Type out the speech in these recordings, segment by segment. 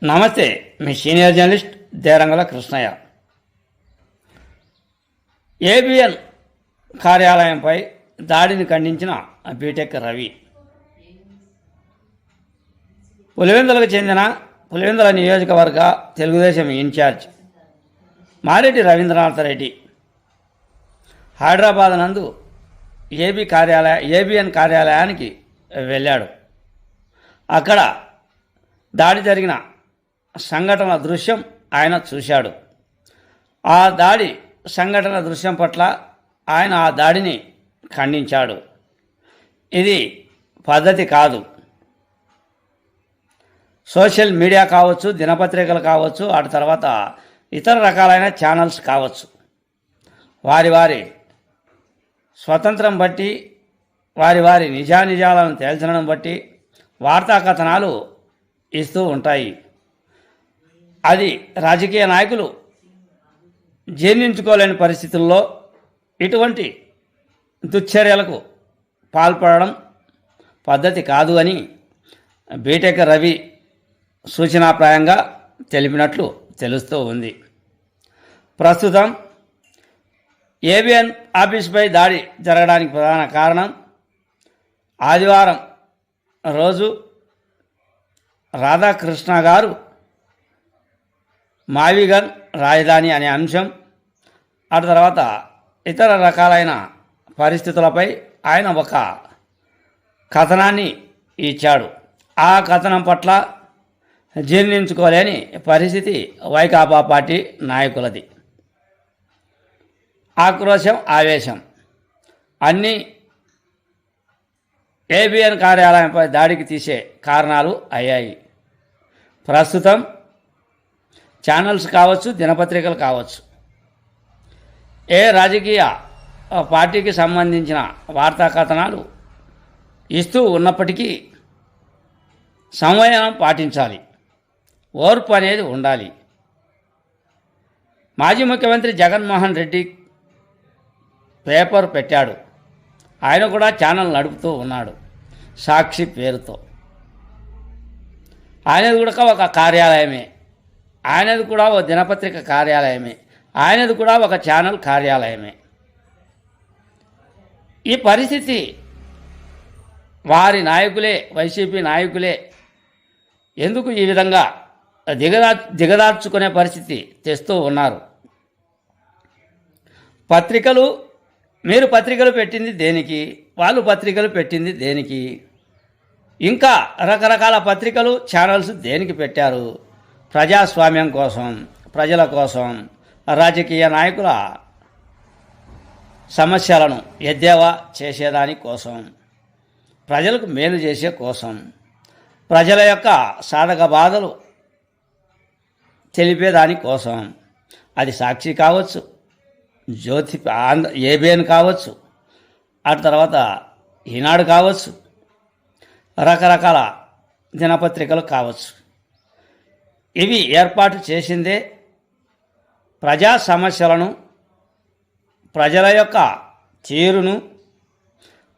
నమస్తే, మీ senior journalist దేరంగల Krishnaiah. ABN కార్యాలయంపై దాడిని ఖండించిన BTech Ravi. పులివెందులకు చెందిన పులివెందుల నియోజకవర్గ తెలుగుదేశం ఇన్ఛార్జ్ మారెడ్డి రవీంద్రనాథ్ రెడ్డి హైదరాబాద్ నందు ఏబిఎన్ కార్యాలయానికి వెళ్ళాడు. అక్కడ దాడి జరిగిన సంఘటన దృశ్యం ఆయన చూశాడు. ఆ దాడి సంఘటన దృశ్యం పట్ల ఆయన ఆ దాడిని ఖండించాడు. ఇది పద్ధతి కాదు. సోషల్ మీడియా కావచ్చు, దినపత్రికలు కావచ్చు, ఆ తర్వాత ఇతర రకాలైన ఛానల్స్ కావచ్చు, వారి స్వతంత్రం బట్టి వారి నిజానిజాలను తేల్చడం బట్టి వార్తా కథనాలు ఇస్తూ ఉంటాయి. అది రాజకీయ నాయకులు జీర్ణించుకోలేని పరిస్థితుల్లో ఇటువంటి దుశ్చర్యలకు పాల్పడడం పద్ధతి కాదు అని బీటెక్ రవి సూచనాప్రాయంగా తెలిపినట్లు తెలుస్తూ ఉంది. ప్రస్తుతం ఏబిఎన్ ఆఫీసుపై దాడి జరగడానికి ప్రధాన కారణం ఆదివారం రోజు రాధాకృష్ణ గారు మావిగన్ రాజధాని అనే అంశం, ఆ తర్వాత ఇతర రకాలైన పరిస్థితులపై ఆయన ఒక కథనాన్ని ఇచ్చాడు. ఆ కథనం పట్ల జీర్ణించుకోలేని పరిస్థితి వైకాపా పార్టీ నాయకులది. ఆక్రోశం, ఆవేశం అన్నీ ఏబిఎన్ కార్యాలయంపై దాడికి తీసే కారణాలు అయ్యాయి. ప్రస్తుతం ఛానల్స్ కావచ్చు, దినపత్రికలు కావచ్చు, ఏ రాజకీయ పార్టీకి సంబంధించిన వార్తా కథనాలు ఇస్తూ ఉన్నప్పటికీ సంయమనం పాటించాలి, ఓర్పు అనేది ఉండాలి. మాజీ ముఖ్యమంత్రి జగన్మోహన్ రెడ్డి పేపర్ పెట్టాడు. ఆయన కూడా ఛానల్ నడుపుతూ ఉన్నాడు సాక్షి పేరుతో. ఆయనది కూడా ఒక కార్యాలయమే, ఆయనది కూడా ఒక దినపత్రిక కార్యాలయమే, ఆయనది కూడా ఒక ఛానల్ కార్యాలయమే. ఈ పరిస్థితి వారి నాయకులే, వైసీపీ నాయకులే ఎందుకు ఈ విధంగా దిగదార్చుకునే పరిస్థితి తెస్తూ ఉన్నారు? మీరు పత్రికలు పెట్టింది దేనికి? వాళ్ళు పత్రికలు పెట్టింది దేనికి? ఇంకా రకరకాల పత్రికలు, ఛానల్స్ దేనికి పెట్టారు? ప్రజాస్వామ్యం కోసం, ప్రజల కోసం, రాజకీయ నాయకుల సమస్యలను ఎద్దేవా చేసేదాని కోసం, ప్రజలకు మేలు చేసే కోసం, ప్రజల యొక్క సాధక బాధలు తెలిపేదాని కోసం. అది సాక్షి కావచ్చు, జ్యోతి ఏబిఎన్ కావచ్చు, ఆ తర్వాత ఈనాడు కావచ్చు, రకరకాల దినపత్రికలు కావచ్చు. ఇవి ఏర్పాటు చేసిందే ప్రజా సమస్యలను, ప్రజల యొక్క తీరును,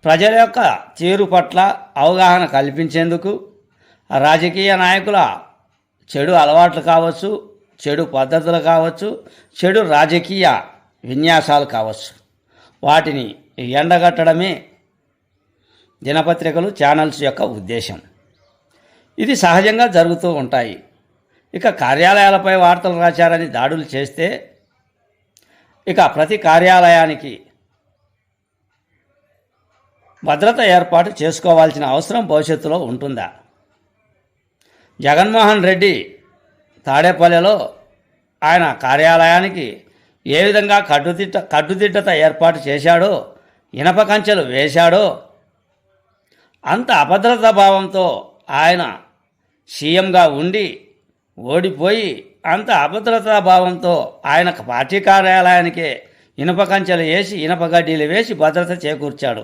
ప్రజల యొక్క తీరు పట్ల అవగాహన కల్పించేందుకు, రాజకీయ నాయకుల చెడు అలవాట్లు కావచ్చు, చెడు పద్ధతులు కావచ్చు, చెడు రాజకీయ విన్యాసాలు కావచ్చు, వాటిని ఎండగట్టడమే దినపత్రికలు, ఛానల్స్ యొక్క ఉద్దేశం. ఇది సహజంగా జరుగుతూ ఉంటాయి. ఇక కార్యాలయాలపై వార్తలు రాశారని దాడులు చేస్తే ఇక ప్రతి కార్యాలయానికి భద్రత ఏర్పాటు చేసుకోవాల్సిన అవసరం భవిష్యత్తులో ఉంటుందా? జగన్మోహన్ రెడ్డి తాడేపల్లిలో ఆయన కార్యాలయానికి ఏ విధంగా కట్టుదిట్టత ఏర్పాటు చేశాడో, ఇనప కంచెలు వేశాడో, అంత అభద్రతా భావంతో ఆయన సీఎంగా ఉండి ఓడిపోయి అంత అభద్రతా భావంతో ఆయన పార్టీ కార్యాలయానికే ఇనప కంచెలు వేసి, ఇనప గడ్డీలు వేసి భద్రత చేకూర్చాడు.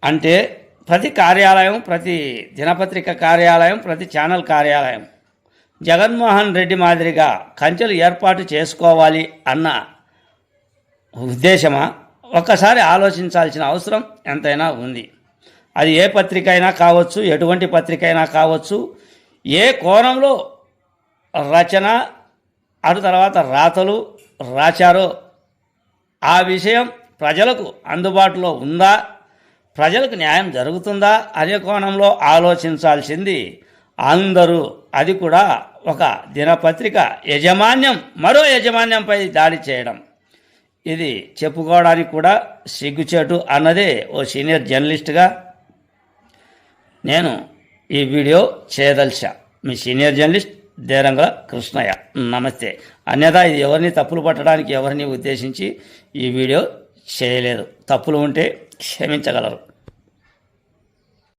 అంటే ప్రతి కార్యాలయం, ప్రతి దినపత్రిక కార్యాలయం, ప్రతి ఛానల్ కార్యాలయం జగన్మోహన్ రెడ్డి మాదిరిగా కంచెలు ఏర్పాటు చేసుకోవాలి అన్న ఉద్దేశమా? ఒక్కసారి ఆలోచించాల్సిన అవసరం ఎంతైనా ఉంది. అది ఏ పత్రిక అయినా కావచ్చు, ఎటువంటి పత్రిక అయినా కావచ్చు, ఏ కోణంలో రచన అటు తర్వాత రాతలు రాశారో ఆ విషయం ప్రజలకు అందుబాటులో ఉందా, ప్రజలకు న్యాయం జరుగుతుందా అనే కోణంలో ఆలోచించాల్సింది అందరూ. అది కూడా ఒక దినపత్రిక యజమాన్యం మరో యజమాన్యంపై దాడి చేయడం, ఇది చెప్పుకోవడానికి కూడా సిగ్గుచేటు అన్నదే ఓ సీనియర్ జర్నలిస్ట్గా నేను ఈ వీడియో చేయదలిచా. మీ సీనియర్ జర్నలిస్ట్ దేరంగల కృష్ణయ్య. నమస్తే. అన్యథా ఇది ఎవరిని తప్పులు పట్టడానికి ఎవరిని ఉద్దేశించి ఈ వీడియో చేయలేదు. తప్పులు ఉంటే క్షమించగలరు.